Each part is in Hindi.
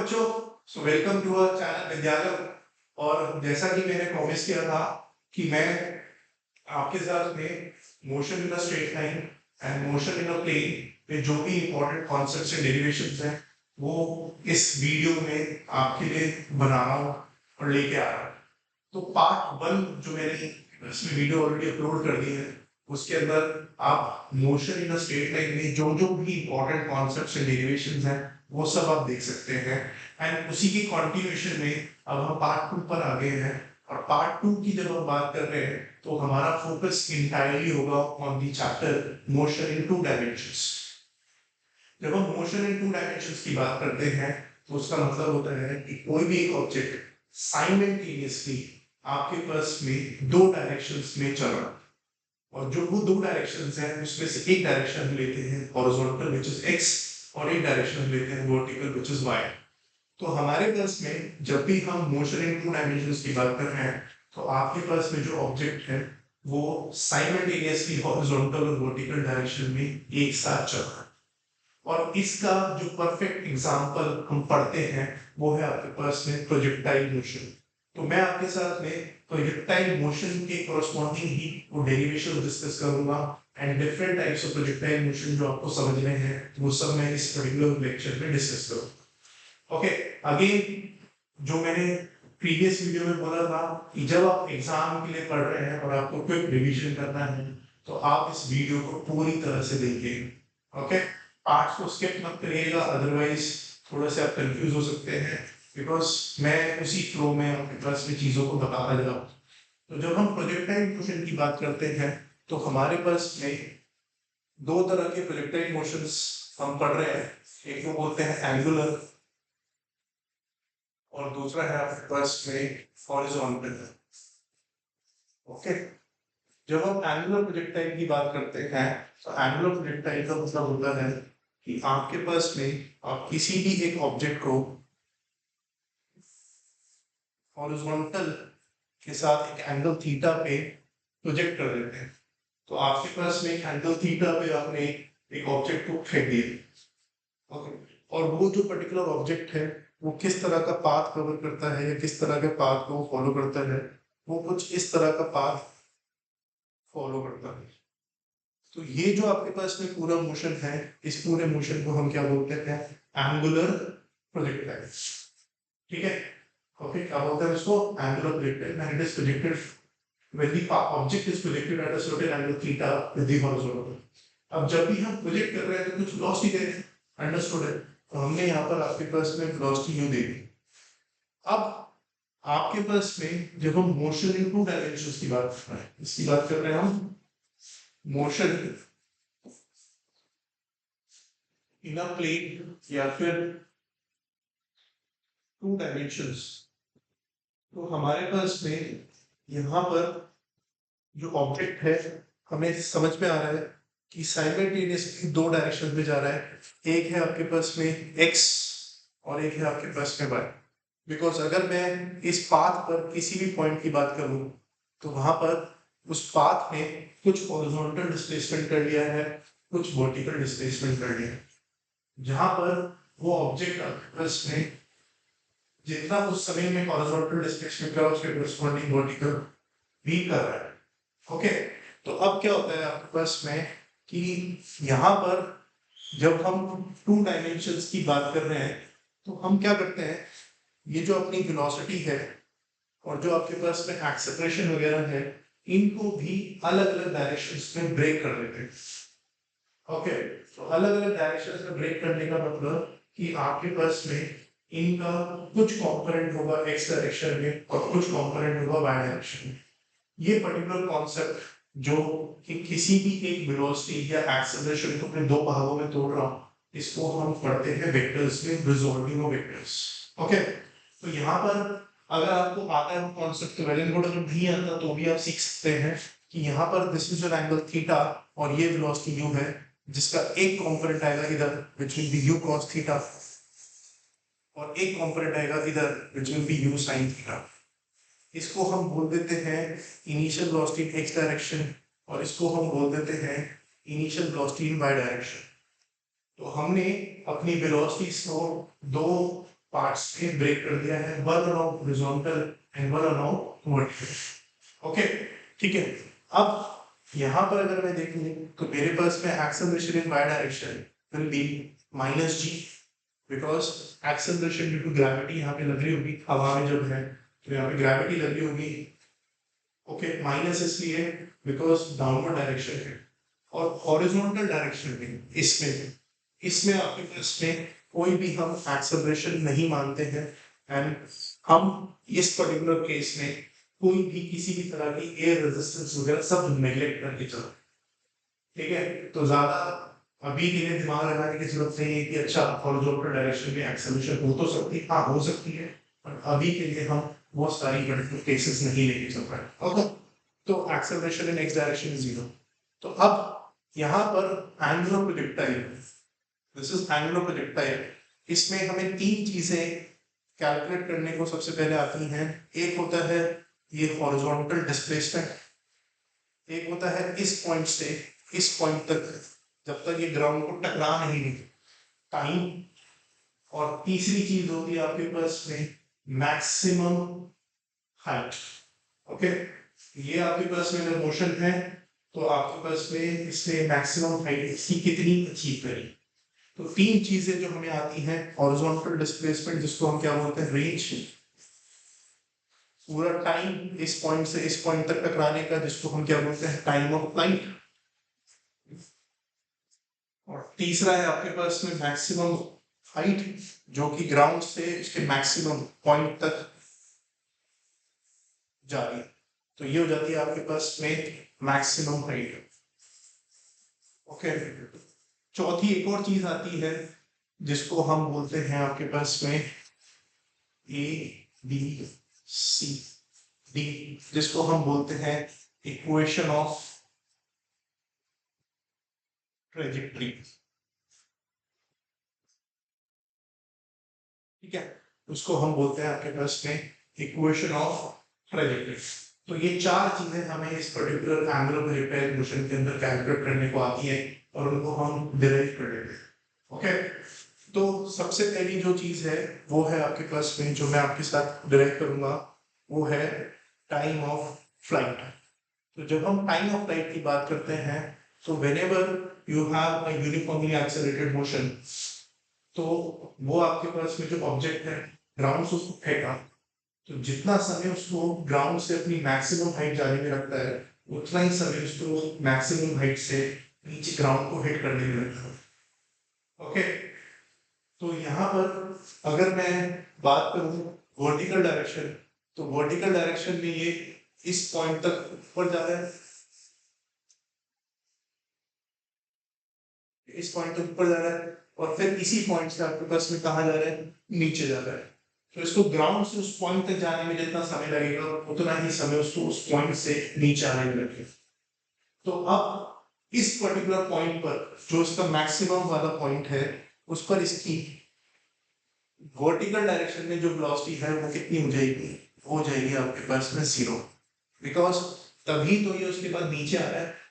बच्चों, वेलकम टू अवर चैनल विद्यालय। और जैसा कि मैंने प्रॉमिस किया था कि मैं आपके साथ में motion in a straight line and motion in a plane में जो भी इंपॉर्टेंट कॉन्सेप्ट्स एंड डेरिवेशंस हैं वो इस वीडियो में आपके लिए बना रहा हूँ और लेके आ रहा हूँ। तो पार्ट 1 जो मैंने इसमें वीडियो ऑलरेडी अपलोड कर दी है, उसके अंदर आप motion in a straight line में जो जो भी इंपॉर्टेंट कॉन्सेप्ट्स एंड डेरिवेशंस हैं वो सब आप देख सकते हैं। एंड उसी की कंटिन्यूएशन में अब हम पार्ट 2 पर आ गए हैं। और पार्ट 2 की जब हम बात कर रहे हैं तो हमारा फोकस इंटायरली होगा on the chapter motion in 2 dimensions. जब हम मोशन इन 2 डायमेंशंस की बात करते हैं तो उसका मतलब होता है कि कोई भी एक ऑब्जेक्ट साइमल्टेनियसली आपके पास में 2 डायरेक्शंस में चल रहा है, और जो वो 2 डायरेक्शंस हैं उसमें से एक डायरेक्शन लेते हैं हॉरिजॉन्टल व्हिच इज x और एक डायरेक्शन लेते हैं वर्टिकल व्हिच इज y। तो हमारे पास में जब भी हम मोशन इन 2 डायमेंशंस की बात कर रहे हैं तो आपके पास में जो ऑब्जेक्ट है वो साइमल्टेनियसली हॉरिजॉन्टल और वर्टिकल डायरेक्शन में एक साथ चल रहा है। और इसका जो परफेक्ट एग्जांपल हम पढ़ते हैं वो है आपके पास में प्रोजेक्टाइल मोशन। तो मैं आपके साथ में प्रोजेक्टाइल मोशन के कॉरस्पॉन्डिंग ही वो डेरिवेशन डिस्कस करूंगा and different types of projectile motion जो आपको समझने हैं वो सब मैं इस पर्टिकुलर लेक्चर में डिस्कस करूंगा। ओके, अगेन जो मैंने प्रीवियस वीडियो में बोला था कि जब आप एग्जाम के लिए पढ़ रहे हैं और आपको क्विक रिवीजन करना है तो आप इस वीडियो को पूरी तरह से देखिए। ओके, पार्ट्स को स्किप मत करिएगा, अदरवाइज थोड़ा से आप कंफ्यूज हो सकते हैं, बिकॉज मैं उसी फ्लो में आपके पास में चीज़ों को बताता जा रहा हूँ। तो जब हम प्रोजेक्टाइल मोशन की बात करते हैं तो हमारे पास में 2 तरह के प्रोजेक्टाइल मोशंस हम पढ़ रहे हैं। एक को बोलते हैं एंगुलर और दूसरा है आपके पास में हॉरिजॉन्टल। ओके, जब हम एंगुलर प्रोजेक्टाइल की बात करते हैं तो एंगुलर प्रोजेक्टाइल का मतलब होता है कि आपके पास में आप किसी भी एक ऑब्जेक्ट को हॉरिजॉन्टल के साथ एक एंगल थीटा पे प्रोजेक्ट कर देते हैं। तो आपके पास में एक एंगल थीटा पे आपने एक ऑब्जेक्ट को फेंक दिया। ओके, और वो जो पर्टिकुलर ऑब्जेक्ट है वो किस तरह का पाथ कवर करता है या किस तरह के पाथ को फॉलो करता है, वो कुछ इस तरह का पाथ फॉलो करता है। तो ये जो आपके पास में पूरा मोशन है, इस पूरे मोशन को हम क्या बोलते हैं? Angular projectile. ठीक है, ओके, क्या बोलते हैं इसको? Angular projectile. And it is projected when the object is projected at a certain angle theta with the horizontal। अब जब भी हम प्रोजेक्ट कर रहे हैं तो कुछ वेलोसिटी दे रहे हैं, अंडरस्टूड है? तो हमने यहाँ पर आपके पास में वेलोसिटी यू दे दी। अब आपके पास में जब हम मोशन इन 2 डायमेंशंस की बात कर रहे हैं, इसकी बात कर रहे हैं हम मोशन इन अ प्लेन या फिर 2 डायमेंशंस, तो हमारे पास में यहाँ पर जो ऑब्जेक्ट है हमें समझ में आ रहा है कि साइमल्टेनियसली 2 डायरेक्शन में जा रहा है। एक है आपके पास में x और एक है आपके पास में y। बिकॉज अगर मैं इस पाथ पर किसी भी पॉइंट की बात करूं तो वहां पर उस पाथ में कुछ हॉरिजॉन्टल डिस्प्लेसमेंट कर लिया है, कुछ वर्टिकल डिस्प्लेसमेंट कर लिया है। जहां पर वो ऑब्जेक्ट आपके पास में जितना उस समय में हॉरिजॉन्टल डिस्प्लेसमेंट करा उसके कॉरस्पॉन्डिंग वर्टिकल भी कर रहा है। ओके, तो अब क्या होता है आपके पास में कि यहाँ पर जब हम 2 डायमेंशंस की बात कर रहे हैं तो हम क्या करते हैं, ये जो अपनी वेलोसिटी है और जो आपके पास में एक्सेलरेशन वगैरह है इनको भी अलग अलग डायरेक्शंस में ब्रेक कर देते हैं। ओके, तो अलग अलग डायरेक्शंस में ब्रेक करने का मतलब कि आपके पास में इनका कुछ कंपोनेंट होगा x डायरेक्शन में और कुछ कंपोनेंट होगा y डायरेक्शन में। ये पर्टिकुलर कॉन्सेप्ट जो कि किसी भी एक वेलोसिटी या एक्सेलरेशन को अपने 2 भागों में तोड़ रहा हूं, इसको हम पढ़ते हैं वेक्टर्स में, रिजॉल्विंग ऑफ वेक्टर्स। ओके, तो यहाँ पर अगर आपको आता है वो कॉन्सेप्ट तो वेल एंड गुड, अगर नहीं आता तो भी आप सीख सकते हैं कि यहाँ पर this is an angle theta और ये वेलोसिटी u है, जिसका एक कंपोनेंट आएगा इधर which will be u cos theta और एक कंपोनेंट आएगा इधर which will be u sin theta. इसको हम बोल देते हैं initial velocity in x direction और इसको हम बोल देते हैं initial velocity in y direction. तो हमने अपनी वेलोसिटीज को 2 पार्ट्स में ब्रेक कर दिया है, one along horizontal and one along vertical. Okay, ठीक है। अब यहाँ पर अगर मैं देखूँ तो मेरे पास में acceleration in y direction will be minus g, because acceleration due to gravity यहाँ पे लग रही होगी, हवा में जब है तो यहाँ पे ग्रेविटी लग रही होगी। ओके, माइनस इसलिए बिकॉज डाउनवर्ड डायरेक्शन है, और हॉरिजॉन्टल डायरेक्शन में इसमें आपके पास में कोई भी हम एक्सेलरेशन नहीं मानते हैं, एंड हम इस पर्टिकुलर केस में कोई भी किसी भी तरह की एयर रेजिस्टेंस वगैरह सब नेग्लेक्ट करके चलो, ठीक है। तो ज्यादा अभी के लिए दिमाग लगाने की जरूरत नहीं है कि अच्छा हॉरिजॉन्टल डायरेक्शन में एक्सेलरेशन हो तो सकती है, हाँ हो सकती है, पर अभी के लिए हम वो सारी पर्टिकुलर केसेस नहीं लेके चल रहे। ओके, तो acceleration in x direction is 0। तो अब यहाँ पर angular projectile, this is angular projectile, इसमें हमें तीन चीजें कैलकुलेट करने को सबसे पहले आती हैं। एक होता है ये हॉरिजॉन्टल डिस्प्लेसमेंट, एक होता है इस पॉइंट से इस पॉइंट तक जब तक ये ग्राउंड को टकरा नहीं देती, टाइम, और तीसरी चीज होती है आपके पास में मैक्सिमम हाइट। ओके, ये आपके पास में मोशन है तो आपके पास में इसमें मैक्सिमम हाइट इसकी कितनी अचीव करें। तो तीन चीजें जो हमें आती हैं, हॉरिजॉन्टल डिस्प्लेसमेंट जिसको हम क्या बोलते हैं रेंज, पूरा टाइम इस पॉइंट से इस पॉइंट तक टकराने का जिसको हम क्या बोलते हैं टाइम ऑफ फ्लाइट, और तीसरा है आपके पास में मैक्सिमम हाइट जो कि ग्राउंड से इसके मैक्सिमम पॉइंट तक जा रही है, तो ये हो जाती है आपके पास में मैक्सिमम हाइट। ओके, चौथी एक और चीज आती है जिसको हम बोलते हैं आपके पास में ए बी सी डी, जिसको हम बोलते हैं इक्वेशन ऑफ ट्रेजेक्टरी, ठीक है, उसको हम बोलते हैं आपके पास में इक्वेशन ऑफ ट्रेजेक्टरी। तो ये चार चीजें हमें इस पर्टिकुलर एंगुलर रिपेयर मोशन के अंदर कैलकुलेट करने को आती है और उनको हम डिराइव कर लेते हैं। ओके, तो सबसे पहली जो चीज है वो है आपके पास में जो मैं आपके साथ डिराइव करूंगा वो है टाइम ऑफ फ्लाइट। तो जब हम टाइम ऑफ फ्लाइट की बात करते हैं तो whenever you have a uniformly accelerated motion, तो वो आपके पास में जो ऑब्जेक्ट है ग्राउंड से उसको फेंका, तो जितना समय उसको ग्राउंड से अपनी मैक्सिमम हाइट जाने में लगता है उतना ही समय उसको मैक्सिमम हाइट से नीचे ग्राउंड को हिट करने में लगता है। ओके, तो यहाँ पर अगर मैं बात करूँ वर्टिकल डायरेक्शन, तो वर्टिकल डायरेक्शन में ये इस पॉइंट तक ऊपर जा रहा है, इस पॉइंट तक ऊपर जा रहा है, और फिर इसी पॉइंट से आपके पास में कहाँ जा रहा है नीचे जा रहा है। तो इसको ग्राउंड से उस पॉइंट तक जाने में जितना समय लगेगा उतना ही समय उसको उस पॉइंट से नीचे आने में लगेगा। तो अब इस पर्टिकुलर पॉइंट पर जो इसका मैक्सिमम वाला पॉइंट है उस पर इसकी वर्टिकल डायरेक्शन में जो वेलोसिटी है वो कितनी हो जाएगी, हो जाएगी आपके पास में 0, बिकॉज तभी तो ये उसके बाद नीचे आ रहा है।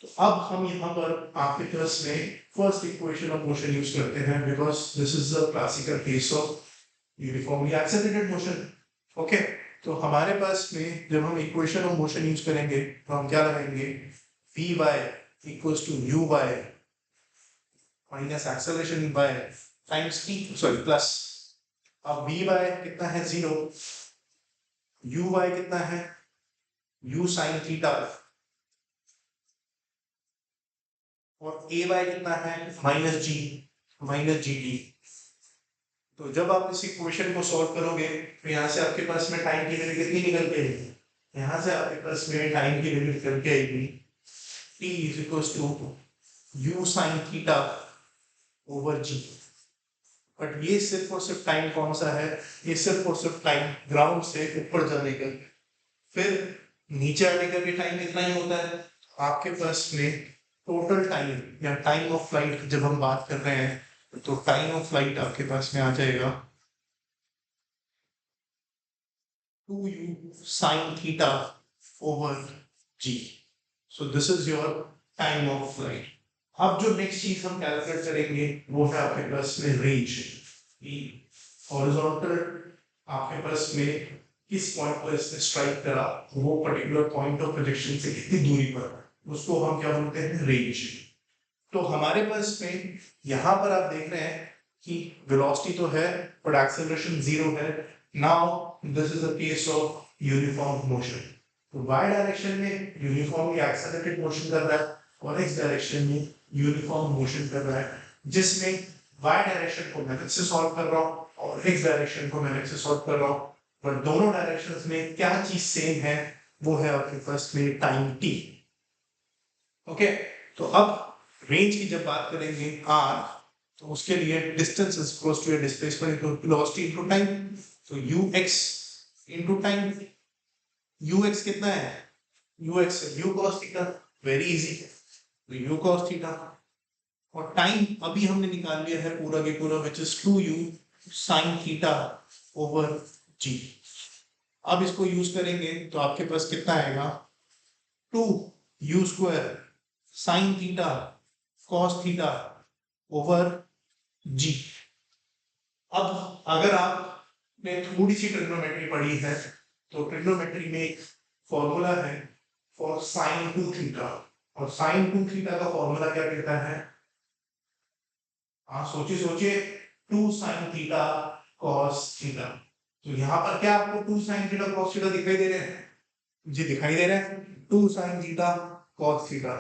तो अब हम यहाँ पर आपके पास में first equation of motion use करते हैं because this is the classical case of uniformly accelerated motion. Okay, तो हमारे पास में जब हम इक्वेशन ऑफ मोशन यूज करेंगे तो हम क्या लगाएंगे, v y equals to u y minus acceleration by times t, sorry plus, अब वी वाई कितना है 0, यू वाई कितना है यू साइन थीटा, और ए वाई कितना है माइनस जी डी। तो जब आप इस इक्वेशन को सॉल्व करोगे तो यहाँ से आपके पास में टाइम की वैल्यू कितनी निकल के आएगी, यहाँ से आपके पास में टाइम की वैल्यू निकल के आएगी t is equals to u sine theta over g. But ये सिर्फ और सिर्फ टाइम कौन सा है, ये सिर्फ और सिर्फ टाइम ग्राउंड से ऊपर जाने का, फिर नीचे आने का भी टाइम इतना ही होता है। आपके पास में टोटल टाइम या टाइम ऑफ फ्लाइट जब हम बात कर रहे हैं तो टाइम ऑफ फ्लाइट आपके पास में आ जाएगा 2u sin theta over g। So this is your time of flight। अब जो नेक्स्ट चीज हम कैलकुलेट करेंगे वो है आपके पास में रेंज, हॉरिजॉन्टल आपके पास में किस पॉइंट पर इसने स्ट्राइक करा, वो पर्टिकुलर पॉइंट ऑफ प्रोजेक्शन से कितनी दूरी पर, उसको हम क्या बोलते हैं, रेंज। तो हमारे पास में यहाँ पर आप देख रहे हैं कि वेलोसिटी तो है बट एक्सेलरेशन 0 है। Now this is a case of uniform motion. तो y डायरेक्शन में यूनिफॉर्मली एक्सेलरेटेड मोशन कर रहा है और x डायरेक्शन में यूनिफॉर्म मोशन कर रहा है, जिसमें y डायरेक्शन को मैं से सॉल्व कर रहा हूँ और x डायरेक्शन को मैं से सॉल्व कर रहा हूँ, बट दोनों डायरेक्शंस में क्या चीज सेम है, वो है आपके पास में टाइम t। ओके, तो अब रेंज की जब बात करेंगे r, तो उसके लिए distance is equals to displacement into velocity into time. तो ux इनटू टाइम, ux कितना है, ux u cos theta, very easy है, तो u cos थीटा, और टाइम अभी हमने निकाल लिया है पूरा के पूरा, which is 2u sin theta over g। अब इसको यूज करेंगे तो आपके पास कितना आएगा, 2u square sin theta cos theta over g। अब अगर आपने थोड़ी सी ट्रिग्नोमेट्री पढ़ी है तो ट्रिग्नोमेट्री में एक फॉर्मूला है फॉर साइन 2 थीटा, और साइन 2 थीटा का फॉर्मूला क्या कहता है, हाँ सोचिए सोचिए, 2 साइन थीटा कॉस थीटा। तो यहाँ पर क्या आपको 2 साइन थीटा कॉस थीटा दिखाई दे रहे हैं, जी दिखाई दे रहे हैं 2 साइन थीटा कॉस थीटा।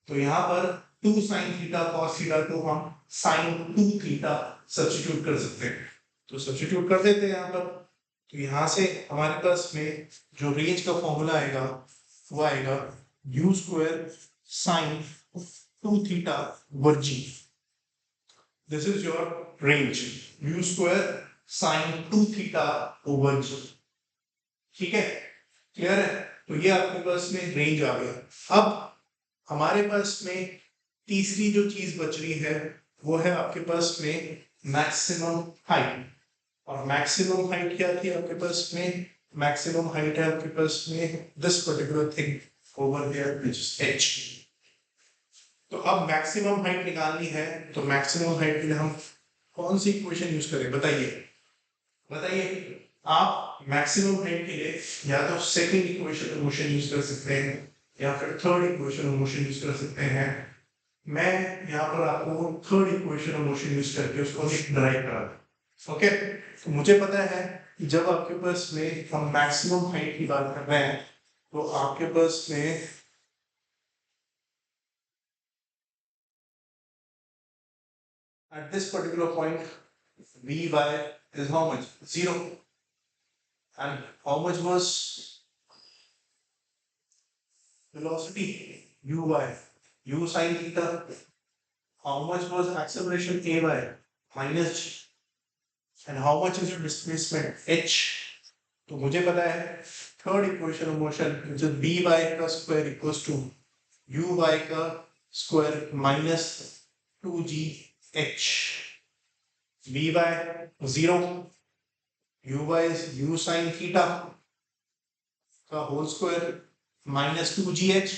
तो यहाँ पर 2 साइन थीटा कॉस थीटा को हम साइन 2 थीटा सब्स्टिट्यूट कर सकते हैं, तो सब्स्टिट्यूट कर देते हैं यहाँ पर। तो यहाँ से हमारे पास में जो रेंज का फॉर्मूला आएगा वो आएगा u square sine 2 theta over g। This is your range, u square sine 2 theta over g। ठीक है, क्लियर है, तो ये आपके पास में रेंज आ गया। अब हमारे पास में तीसरी जो चीज बच रही है वो है आपके पास में मैक्सिमम हाइट। और मैक्सिमम हाइट क्या थी आपके पास में, मैक्सिमम हाइट है आपके पास में this particular thing over here which is h। तो अब मैक्सिमम हाइट निकालनी है, तो मैक्सिमम हाइट के लिए हम कौन सी इक्वेशन यूज करें, बताइए बताइए। आप मैक्सिमम हाइट के लिए या तो second equation of motion use कर सकते हैं या फिर third equation of motion use कर सकते हैं। मैं यहाँ पर आपको third equation of motion use करके उसको ड्राइव करा दूं। ओके, तो मुझे पता है कि जब आपके पास में हम मैक्सिमम हाइट की बात कर रहे हैं तो आपके पास में at this particular point Vy is how much, 0, and how much was velocity, uy, u sin theta, how much was acceleration ay minus g, and how much is your displacement h। तो मुझे पता है थर्ड इक्वेशन ऑफ मोशन जो बी वाई का square equals to u y का square minus 2g h। V y 0, u y u sine theta का होल स्क्वायर माइनस 2gh।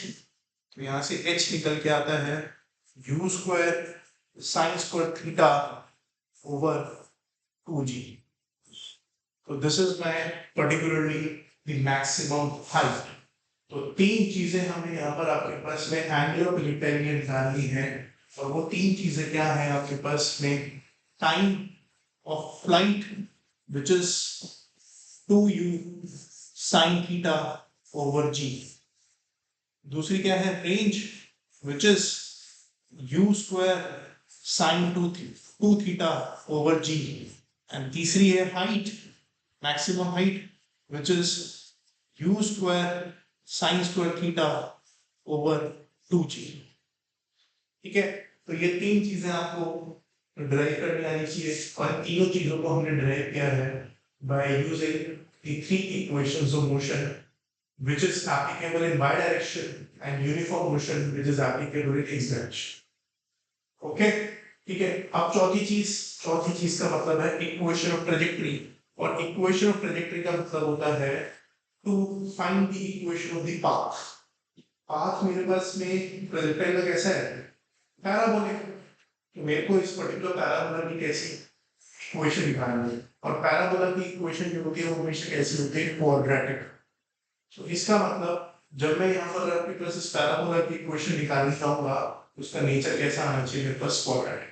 तो यहाँ से h निकल के आता है u square sine square theta over 2g। तो this is my particularly the maximum height. तो तीन चीजें हमें यहाँ पर आपके पास में एंगुलर पेरिफेरी निकालनी है, और वो तीन चीजें क्या है आपके पास में, time of flight which is 2u sin theta over g, दूसरी क्या है range which is u square sin 2 theta over g, and तीसरी है height, maximum height which is u square sin square theta over 2g। ठीक है, तो ये तीन चीजें आपको ड्राइव करनी आनी चाहिए, और तीनों चीजों को हमने ड्राइव किया है by using the three equations of motion which is applicable in y direction and uniform motion which is applicable in x direction। Okay, ठीक है। अब चौथी चीज का मतलब है इक्वेशन ऑफ ट्रेजेक्टरी, और इक्वेशन ऑफ ट्रेजेक्टरी का मतलब होता है to find the equation of the path. Path मेरे पास में प्रोजेक्टाइल का कैसा है, पैराबोलिक, तो मेरे को इस पर्टिकुलर पैराबोला की कैसी इक्वेशन निकालनी है। और पैराबोला की इक्वेशन जो होती है वो हमेशा कैसी होती है, क्वाड्रेटिक। तो इसका मतलब जब मैं यहाँ पर आपके पास इस पैराबोला की इक्वेशन निकालना चाहूंगा, उसका नेचर कैसा आना चाहिए, मेरे पास क्वाड्रेटिक।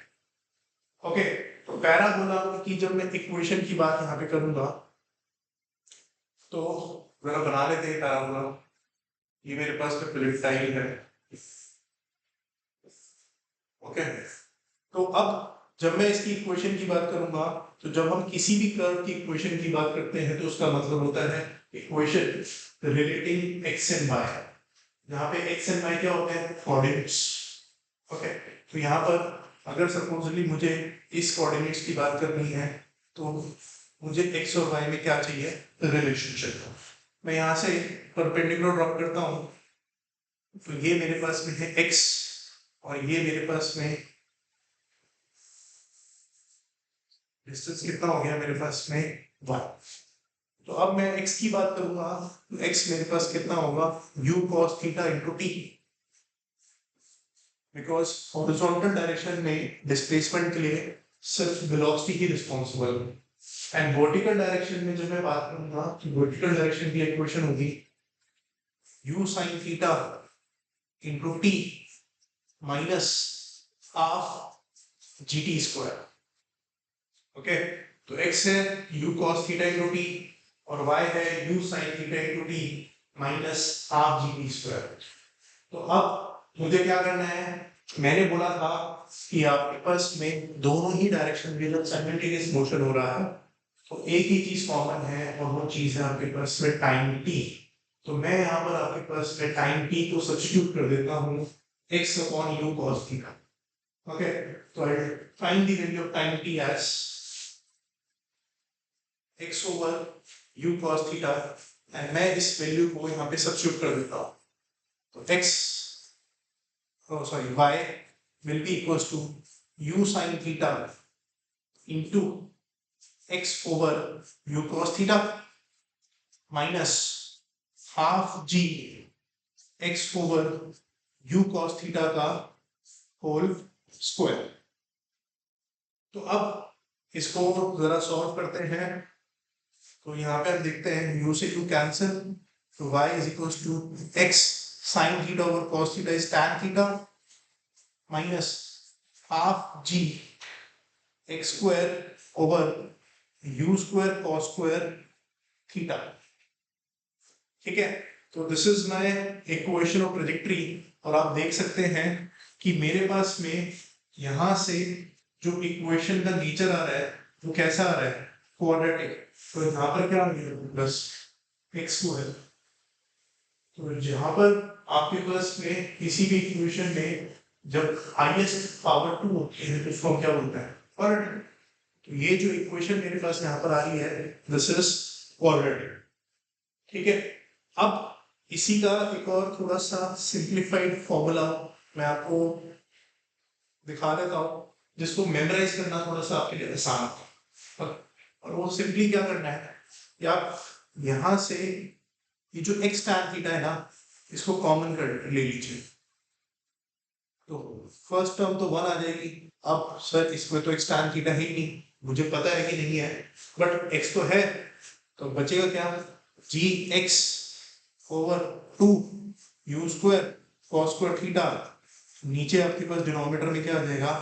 ओके, तो पैराबोला की जब मैं इक्वेशन की बात यहाँ पे करूंगा, तो जरा बना लेते हैं पैराबोला। ये मेरे पास प्रोजेक्टाइल है। ओके, तो अब जब मैं इसकी इक्वेशन की बात करूंगा, तो जब हम किसी भी कर्व की इक्वेशन की बात करते हैं तो उसका मतलब होता है equation relating x and y, जहाँ पे एक्स एंड वाई क्या होते हैं, कोऑर्डिनेट्स। ओके, तो यहाँ पर अगर सपोजली मुझे इस कोऑर्डिनेट्स की बात करनी है, तो मुझे एक्स और वाई में क्या चाहिए, रिलेशनशिप। मैं यहाँ से परपेंडिकुलर ड्रॉप करता हूँ, तो ये मेरे पास में है x और ये मेरे पास में डिस्टेंस कितना हो गया, मेरे पास में y। तो अब मैं x की बात करूंगा, तो x मेरे पास कितना होगा, u cos theta into T, because horizontal direction में डिस्प्लेसमेंट के लिए सिर्फ वेलोसिटी ही रिस्पॉन्सिबल है। एंड वर्टिकल डायरेक्शन में जब मैं बात करूंगा, तो वर्टिकल डायरेक्शन की इक्वेशन होगी u sin theta into T minus half G T square. Okay, तो x है u cos theta into T और y है u sin theta into T minus half G T square. तो अब मुझे क्या करना है, मैंने बोला था कि आपके पास में दोनों ही डायरेक्शन में जब साइमल्टेनियस मोशन हो रहा है, तो एक ही चीज कॉमन है और वो चीज है आपके पास में टाइम t। तो मैं यहाँ पर आपके पास में टाइम t को सब्स्टिट्यूट कर देता हूँ x upon u cos theta. Okay, तो I find the value of time t as x over u cos theta, and मैं इस वैल्यू को यहाँ पे सब्स्टिट्यूट कर देता हूँ। तो y will be equals to u sin theta into x over u cos theta minus half g x over u cos theta का होल स्क्वायर। तो अब इसको जरा सॉल्व करते हैं, तो यहाँ पे हम देखते हैं u से u कैंसिल, तो y is equals to x sin theta over cos theta is tan theta minus half g x square over u square cos square theta। ठीक है, तो this is my equation of trajectory. और आप देख सकते हैं कि मेरे पास में यहाँ से जो इक्वेशन का नेचर आ रहा है वो कैसा आ रहा है, क्वाड्रेटिक। तो यहाँ पर क्या आ गया, प्लस एक्स स्क्वायर। तो जहाँ पर आपके पास में किसी भी इक्वेशन में जब हाईएस्ट पावर 2 होती है तो उसको क्या बोलते हैं, क्वाड्रेटिक। तो ये जो इक्वेशन मेरे पास यहाँ पर आ रही है, दिस इज क्वाड्रेटिक। ठीक है, अब इसी का एक और थोड़ा सा सिंप्लीफाइड फॉर्मूला मैं आपको दिखा देता हूँ, जिसको मेमोराइज करना थोड़ा सा आपके लिए आसान है। और वो सिंपली क्या करना है, कि आप यहाँ से ये जो x tan थीटा है ना, इसको कॉमन कर ले लीजिए। तो फर्स्ट टर्म तो 1 आ जाएगी। अब सर इसमें तो x tan थीटा ही नहीं, मुझे पता है कि नहीं है, बट x तो है, तो बचेगा क्या, g x over 2 u square cos square theta, नीचे आपके पास डिनोमिनेटर में क्या आ जाएगा,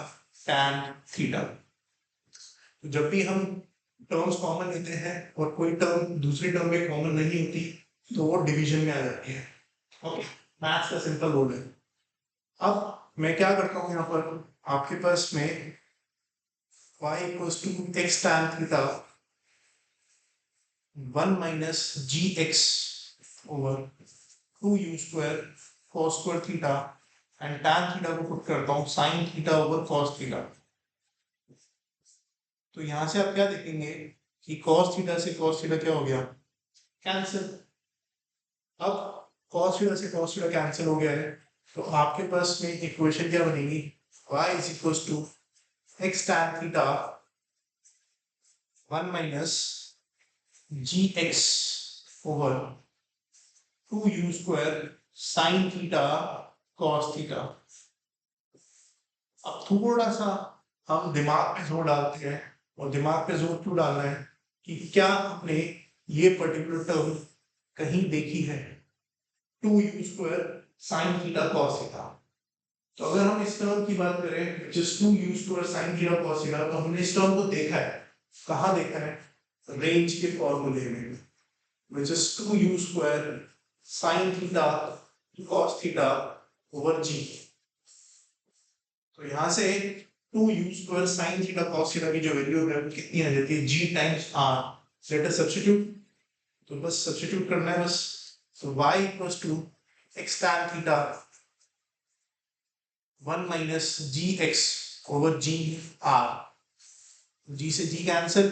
tan थीटा। तो जब भी हम टर्म्स कॉमन लेते हैं और कोई टर्म दूसरी टर्म में कॉमन नहीं होती, तो वो डिवीजन में आ जाती है। ओके, मैथ्स का सिंपल रूल है। अब मैं क्या करता हूँ, यहाँ पर आपके पास में y equals to x tan theta 1 minus g x over 2u square cos square theta and tan theta को पुट करता हूँ sin theta over cos theta. तो यहाँ से आप क्या देखेंगे कि cos थीटा से cos थीटा क्या हो गया, कैंसिल। अब cos थीटा से cos थीटा कैंसिल हो गया है, तो आपके पास में इक्वेशन क्या बनेगी, y is equals to x tan theta 1 minus g x over 2u square sin theta cos theta. अब थोड़ा सा हम दिमाग में जोर डालते हैं और दिमाग पे जोर क्यों डालना है कि क्या आपने ये पर्टिकुलर टर्म कहीं देखी है, 2u² sin theta cos theta. तो अगर हम इस टर्म की बात करें जिस 2u² sin theta cos theta, तो हमने इस टर्म को देखा है, कहाँ देखा है, रेंज के फॉर्मूले में, which is 2u² sin theta cos theta over g। तो यहाँ से 2u² sin theta cos theta की जो वैल्यू है वो कितनी आ जाती है, g times r। Let us substitute, तो बस सब्स्टिट्यूट करना है बस। so y equals to x tan theta 1 minus gx over g r। g से g कैंसिल,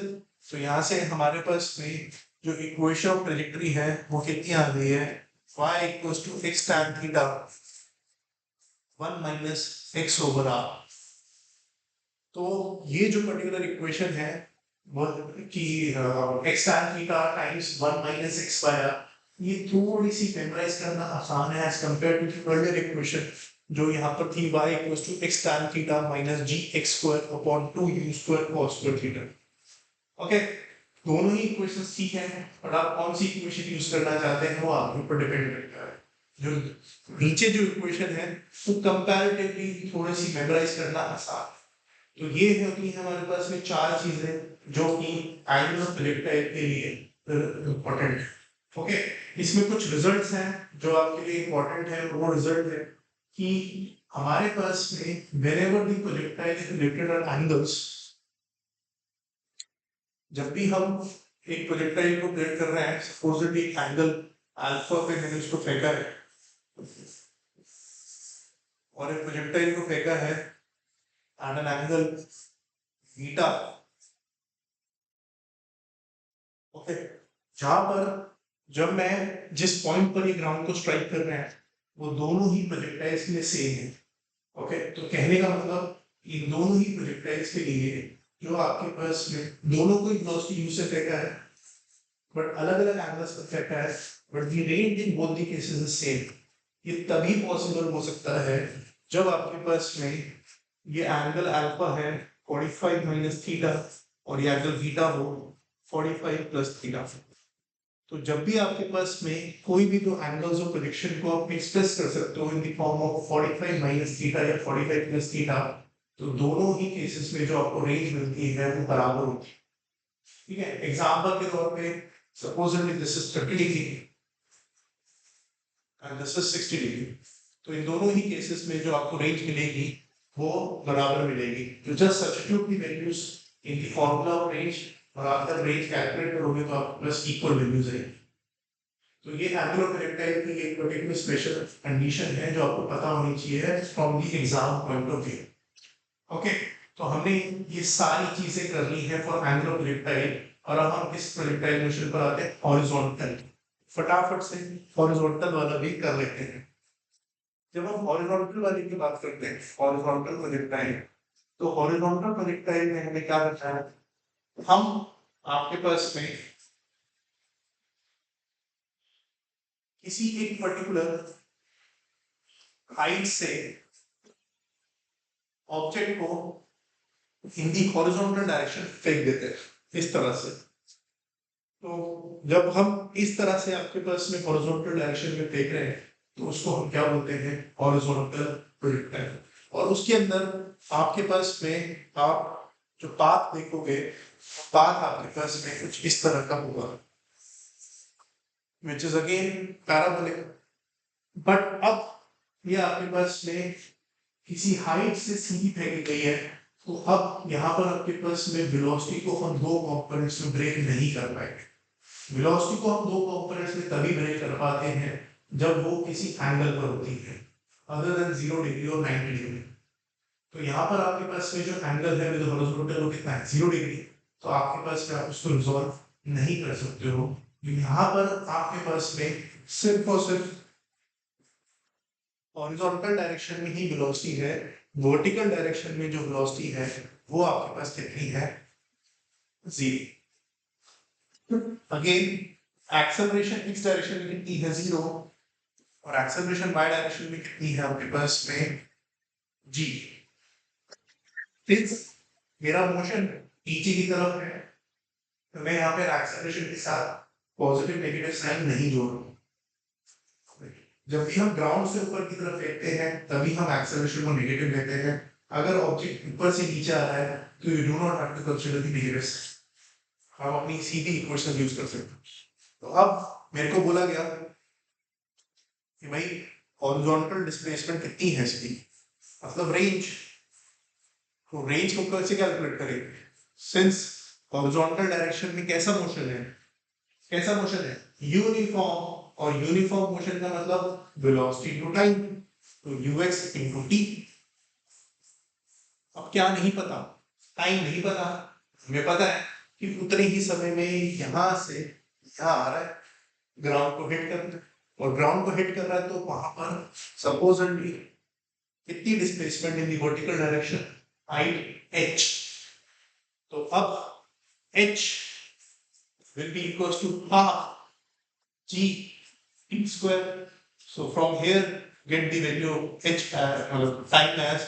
तो यहाँ से हमारे पास में जो इक्वेशन ऑफ ट्रेजेक्टरी है वो कितनी आ गई है, y equals to x tan theta 1 minus x over r। तो ये जो पर्टिकुलर इक्वेशन है वो कि x tan theta times 1 minus x by r, ये थोड़ी सी मेमोराइज करना आसान है as compare to earlier equation जो यहाँ पर थी y equals to x tan theta minus gx square upon 2u² cos square theta. Okay, दोनों ही इक्वेशंस ठीक है, और आप कौन सी इक्वेशन यूज करना चाहते हैं वो आपके ऊपर डिपेंड करता है। जो नीचे जो इक्वेशन है वो कंपैरेटिवली थोड़ी सी मेमोराइज करना आसान है। तो ये होती है हमारे पास में चार चीजें जो कि एंगल ऑफ प्रोजेक्टाइल के लिए इम्पोर्टेंट है। ओके, इसमें कुछ रिजल्ट्स हैं जो आपके लिए इम्पोर्टेंट है। वो रिजल्ट है कि हमारे पास में whenever the projectile is related at angles, जब भी हम एक प्रोजेक्टाइल को प्लेट कर रहे हैं, सपोजली एंगल अल्फा पे मैंने उसको फेंका है और एक प्रोजेक्टाइल को फेंका है at an angle beta. Okay, जहां पर जब मैं जिस पॉइंट पर ये ग्राउंड को स्ट्राइक कर रहे हैं वो दोनों ही प्रोजेक्टाइल्स के लिए सेम है। ओके, तो कहने का मतलब इन दोनों ही प्रोजेक्टाइल्स के लिए जो आपके पास में दोनों को वेलोसिटी u से फेंका है बट अलग अलग एंगल्स पर फेंका है, but the range in both the cases is same. ये तभी पॉसिबल हो सकता है जब आपके पास में ये एंगल अल्फा है 45 माइनस थीटा और ये एंगल बीटा हो 45 प्लस थीटा। तो जब भी आपके पास में कोई भी दो एंगल्स ऑफ प्रोजेक्शन को आप एक्सप्रेस कर सकते हो in the form of 45 minus theta या 45 प्लस थीटा, तो दोनों ही केसेस में जो आपको रेंज मिलती है वो बराबर होती है। ठीक है, एग्जांपल के तौर पे supposedly this is 30 degree and this is 60 degree, तो इन दोनों ही केसेस में जो आपको रेंज मिलेगी वो बराबर मिलेगी। तो just substitute the values in the formula of range और आप जब रेंज कैलकुलेट करोगे तो आपको प्लस इक्वल वैल्यूज आएगी। तो ये एंगल ऑफ प्रोजेक्टाइल की एक पर्टिकुलर स्पेशल कंडीशन है जो आपको पता होनी चाहिए from the exam point of view. Okay, तो हमने ये सारी चीजें कर ली है फॉर एंगल ऑफ प्रोजेक्टाइल, और अब हम इस प्रोजेक्टाइल मोशन पर आते हैं हॉरिजॉन्टल। फटाफट से हॉरिजॉन्टल वाला भी कर लेते हैं। जब हम हॉरिजॉन्टल वाले की बात करते हैं, हॉरिजॉन्टल प्रोजेक्टाइल, तो हॉरिजॉन्टल प्रोजेक्टाइल में हमें क्या करना है, हम आपके पास में किसी एक पर्टिकुलर हाइट से ऑब्जेक्ट को इन दी हॉरिजॉन्टल डायरेक्शन फेंक देते हैं इस तरह से। तो जब हम इस तरह से आपके पास में हॉरिजॉन्टल डायरेक्शन में फेंक रहे हैं तो उसको हम क्या बोलते हैं, हॉरिजॉन्टल प्रोजेक्टाइल। और उसके अंदर आपके पास में आप जो पाथ देखोगे, पाथ आपके पास में कुछ इस तरह का होगा, which is again parabolic। But अब ये आपके पास में किसी हाइट से सीधी फेंकी गई है, तो अब यहाँ पर आपके पास में वेलोसिटी को हम दो कंपोनेंट्स में ब्रेक नहीं कर पाएंगे। वेलोसिटी को हम दो कंपोनेंट्स में तभी ब्रेक कर पाते हैं जब वो किसी एंगल पर होती है अदर देन 0 डिग्री और 90 डिग्री। तो यहाँ पर आपके पास में जो एंगल है विद हॉरिजॉन्टल वो कितना है, 0 डिग्री। तो आपके पास में आप उसको रिजॉल्व नहीं कर सकते हो। यहाँ पर आपके पास में सिर्फ और सिर्फ हॉरिजॉन्टल डायरेक्शन में ही वेलोसिटी है, वर्टिकल डायरेक्शन में जो वेलोसिटी है वो आपके पास कितनी है, 0। अगेन एक्सेलरेशन इस डायरेक्शन में कितनी है, 0, और एक्सेलरेशन वाई डायरेक्शन में कितनी है आपके पास में, g। मेरा मोशन नीचे की तरफ है, तो मैं यहाँ पे एक्सेलरेशन के साथ पॉजिटिव नेगेटिव साइन नहीं जोड़ रहा हूँ। जब भी हम ग्राउंड से ऊपर की तरफ फेंकते हैं तभी हम एक्सेलरेशन को नेगेटिव लेते हैं। अगर ऑब्जेक्ट ऊपर से नीचे आ रहा है तो you do not have to consider the negative sign. हम अपनी सीधी इक्वेशन यूज कर सकते हैं। तो अब मेरे को बोला गया कि भाई हॉरिजॉन्टल डिस्प्लेसमेंट कितनी है इसकी, मतलब रेंज। तो रेंज को कैसे कैलकुलेट करेंगे, सिंस हॉरिजॉन्टल डायरेक्शन में कैसा मोशन है, कैसा मोशन है, यूनिफॉर्म। और यूनिफॉर्म मोशन का मतलब वेलोसिटी इनटू टाइम, तो ux इनटू t। अब क्या नहीं पता, टाइम नहीं पता, हमें पता है कि उतने ही समय में यहां से यहां आ रहा है, ग्राउंड को हिट करना है, और ग्राउंड को हिट कर रहा है तो वहां पर सपोजेंटली कितनी displacement in the vertical direction, height h। तो अब h will be equals to half g t square. So from here get the value of h time as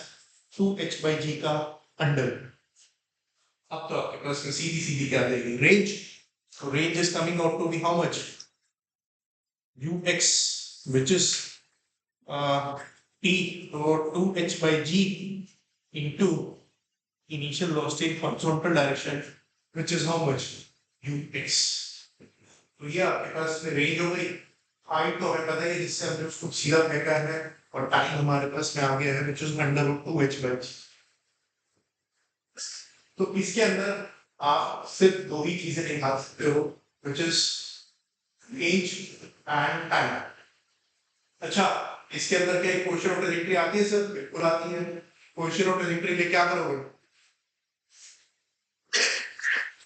2h by g का अंडर। अब तो आपके पास में सीधी सीधी क्या देगी, रेंज। तो range is coming out to be how much, ux which is t or 2h by g into initial velocity in horizontal direction which is how much, ux। तो ये आपके पास में रेंज हो गई। हाइट तो हमें पता है जिससे हमने उसको सीधा फेंका है, और टाइम हमारे पास में आ गया है which is under root 2h by g। तो इसके अंदर आप सिर्फ दो ही चीजें निकाल सकते हो which is range and time. अच्छा, इसके अंदर क्या इक्वेशन ऑफ ट्रैजेक्टरी आती है सर? बिल्कुल आती है। इक्वेशन ऑफ ट्रैजेक्टरी लिए क्या करोगे,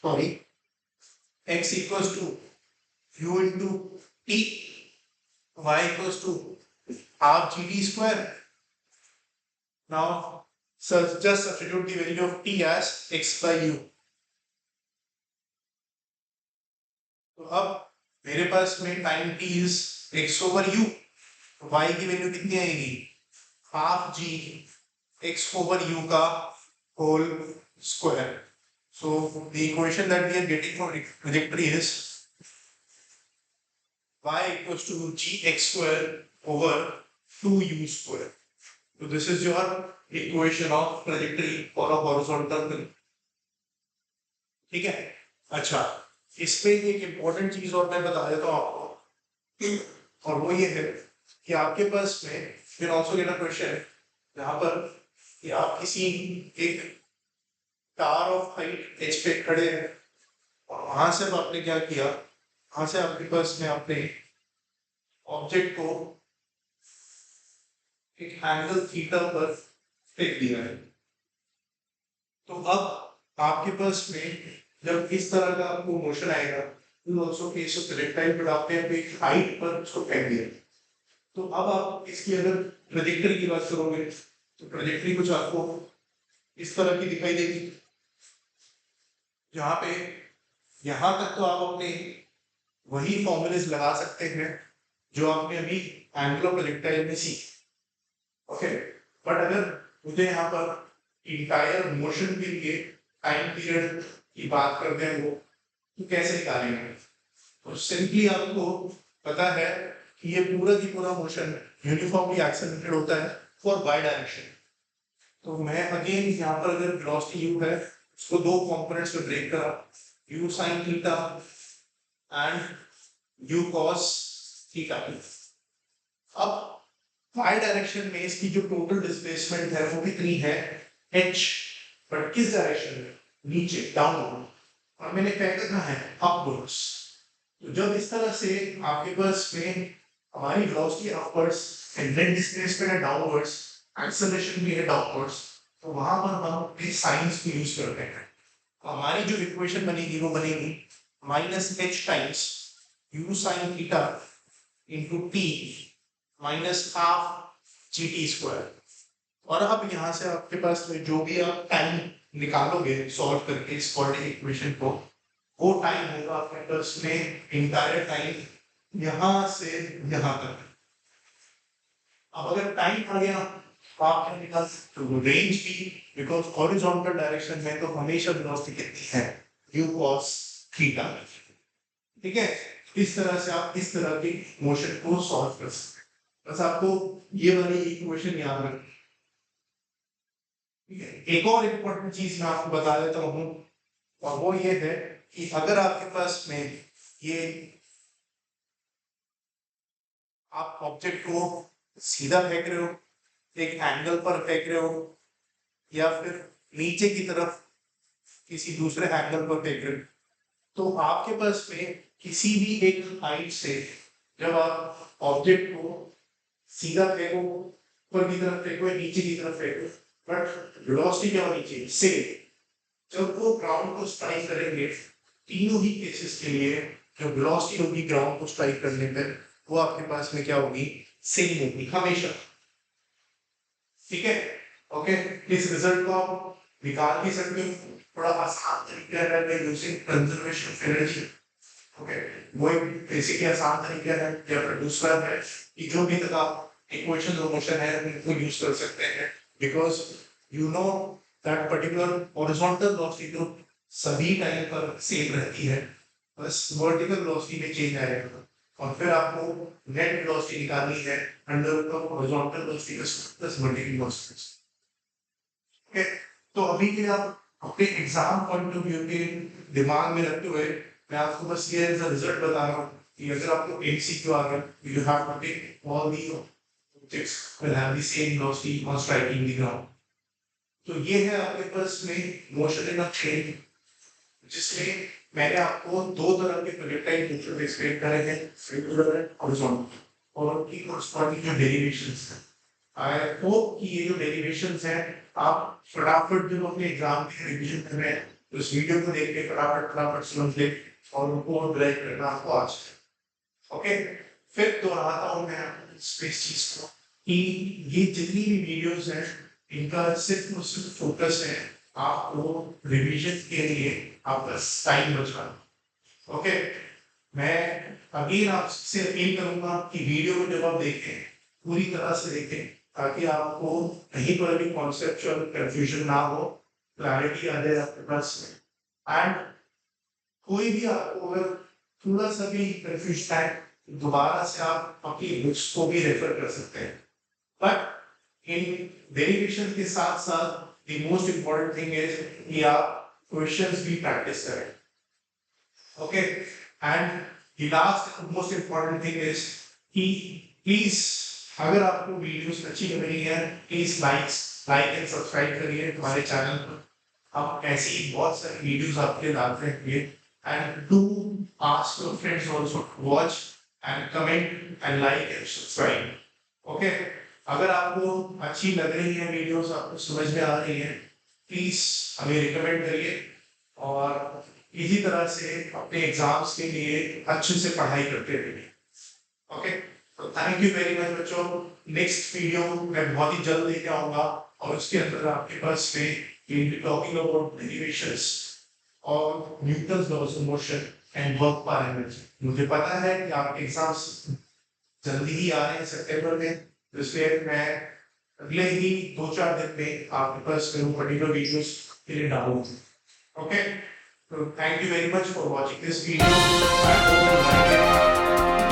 sorry, x equals to u into t, y equals to half gt square। Now so just substitute the value of t as x by u। तो अब मेरे पास में time t is x over u, तो y की वैल्यू कितनी आएगी, half g x over u का whole square. So the equation that we are getting from trajectory is y equals to gx square over 2u square। So this is your equation of trajectory for a horizontal। ठीक है। अच्छा, इसमें एक इम्पोर्टेंट चीज और मैं बता देता हूँ आपको, और वो ये है कि आपके पास में फिर ऑल्सो गेट अ क्वेश्चन जहां पर कि आप किसी एक टावर ऑफ हाइट एच पे खड़े हैं, और वहां से आपने क्या किया, वहां से आपके पास में आपने ऑब्जेक्ट को एक एंगल थीटा पर फेंक दिया है। तो अब आपके पास में जब इस तरह का आपको मोशन आएगा, also case of projectile, but आपने एक हाइट पर उसको फेंक दिया। तो अब आप इसकी अगर ट्रैजेक्टरी की बात करोगे तो ट्रैजेक्टरी कुछ आपको इस तरह की दिखाई देगी, जहां पे यहां तक तो आप अपने वही फॉर्मूलेस लगा सकते हैं जो आपने अभी एंगुलर प्रोजेक्टाइल में सीखे। ओके, बट अगर मुझे यहाँ पर इंटायर मोशन के लिए टाइम पीरियड की बात करते हैं वो, तो कैसे निकालेंगे, तो सिंपली आपको पता है कि ये पूरा की पूरा मोशन यूनिफॉर्मली एक्सेलरेटेड होता है फॉर वाई डायरेक्शन। तो मैं अगेन यहाँ पर अगर वेलोसिटी u है उसको दो कंपोनेंट्स में ब्रेक करा, u sin theta and u cos theta. अब y डायरेक्शन में इसकी जो टोटल डिस्प्लेसमेंट है वो कितनी है, h, बट किस डायरेक्शन में, नीचे, डाउनवर्ड, और मैंने फेंका कहाँ है, अपवर्ड्स। तो जब इस तरह से आपके पास में हमारी velocity upwards and net displacement है डाउनवर्ड्स, एक्सेलरेशन भी है डाउनवर्ड्स, तो वहां पर हम इस साइंस को यूज करते हैं। तो हमारी जो इक्वेशन बनेगी वो बनेगी minus h times u sin theta into t minus half G T square. और अब यहाँ से आपके पास में जो भी आप टाइम निकालोगे सॉल्व करके इस क्वाड्रेटिक इक्वेशन को, वो टाइम होगा आपके पास में इंटायर टाइम यहाँ से यहाँ तक। अब अगर टाइम आ गया आप क्या निकाल सकते हो रेंज भी, बिकॉज हॉरिजॉन्टल डायरेक्शन में तो हमेशा वेलोसिटी कितनी है, u cos थीटा। ठीक है, इस तरह से आप इस तरह की मोशन को सॉल्व कर सकते हैं। बस आपको ये वाली इक्वेशन याद रखनी। ठीक है, एक और इम्पोर्टेंट चीज मैं आपको बता देता हूँ, और वो ये है कि अगर आपके पास में ये आप ऑब्जेक्ट को सीधा फेंक रहे हो, एक एंगल पर फेंक रहे हो, या फिर नीचे की तरफ किसी दूसरे एंगल पर फेंक रहे हो, तो आपके पास में किसी भी एक हाइट से जब आप ऑब्जेक्ट को सीधा फेंको, ऊपर की तरफ फेंको, नीचे की तरफ फेंको, बट वेलोसिटी क्या होनी चाहिए सेम। जब वो ग्राउंड को स्ट्राइक करेंगे, तीनों ही केसेस के लिए जो वेलोसिटी होगी ग्राउंड को स्ट्राइक करने पर, वो आपके पास में क्या होगी, सेम होगी हमेशा। ठीक है, ओके, इस रिजल्ट को आप निकाल भी सकते हो, थोड़ा आसान तरीका है using conservation of energy. Okay, वो एक बेसिकली आसान तरीका है, या फिर दूसरा है कि जो भी तक आप इक्वेशन ऑफ मोशन है उनको यूज कर सकते हैं, because you know that particular horizontal velocity तो सभी टाइम पर सेम रहती है, बस वर्टिकल वेलोसिटी में चेंज आएगा, और फिर आपको नेट वेलोसिटी निकालनी है under root of horizontal velocity plus vertical velocity. Okay, तो अभी के लिए आप अपने एग्जाम पॉइंट ऑफ व्यू के दिमाग में रखते हुए मैं आपको बस ये रिजल्ट बता रहा हूँ कि अगर आपको एमसीक्यू आ गया, you have to take all the objects will have the same velocity on striking the ground. तो ये है आपके पास में मोशन इन अ ट्रेन, जिसमें मैंने आपको दो तरह के प्रोजेक्टाइल मोशन एक्सप्लेन करे हैं, रेगुलर एंड हॉरिजॉन्टल, और उनकी कॉरस्पॉन्डिंग जो डेरिवेशंस हैं। आई होप कि ये जो डेरिवेशंस हैं आप फटाफट जो अपने एग्जाम के रिवीजन कर रहे हैं, तो इस वीडियो को देख के फटाफट फटाफट समझ ले और उनको ड्राइव करना आपको आज। ओके, फिर दोहराता हूँ मैं इस चीज को कि ये जितनी भी वीडियोस हैं इनका सिर्फ और सिर्फ फोकस है आपको रिवीजन के लिए आपका टाइम बचना। ओके, मैं अगेन आपसे अपील करूंगा कि वीडियो को जब आप देखें पूरी तरह से देखें, ताकि आपको कहीं पर भी कॉन्सेप्चुअल कंफ्यूजन ना हो, क्लैरिटी आ जाए आपके पास में। एंड कोई भी आपको अगर थोड़ा सा भी कंफ्यूजन है, दोबारा से आप अपनी बुक्स को भी रेफर कर सकते हैं, बट इन डेरिवेशन के साथ साथ the most important thing is कि आप क्वेश्चंस भी प्रैक्टिस करें। Okay, and the last most important thing is कि प्लीज अगर आपको वीडियोस अच्छी लग रही है, प्लीज लाइक एंड सब्सक्राइब करिए हमारे चैनल पर। हम ऐसी बहुत सारी वीडियोस आपके लिए डालते रहेंगे, and do ask your friends also to watch and comment and like and subscribe. Okay, अगर आपको अच्छी लग रही है वीडियोस, आपको समझ में आ रही है, प्लीज हमें रिकमेंड करिए, और इसी तरह से अपने एग्जाम्स के लिए अच्छे से पढ़ाई करते रहिए। ओके, तो थैंक यू वेरी मच बच्चों। नेक्स्ट वीडियो मैं बहुत ही जल्द लेके आऊंगा, और उसके अंदर आपके पास में टॉकिंग अबाउट डेरिवेशंस और Newton's laws of motion and work पर एनर्जी। मुझे पता है कि आपके एग्जाम्स जल्दी ही आ रहे हैं सितंबर में, इसलिए मैं अगले ही 2-4 दिन में आपके पास पर्टिकुलर वीडियोस के लिए डालूंगा। Okay, so thank you very much for watching this video. I hope you like it.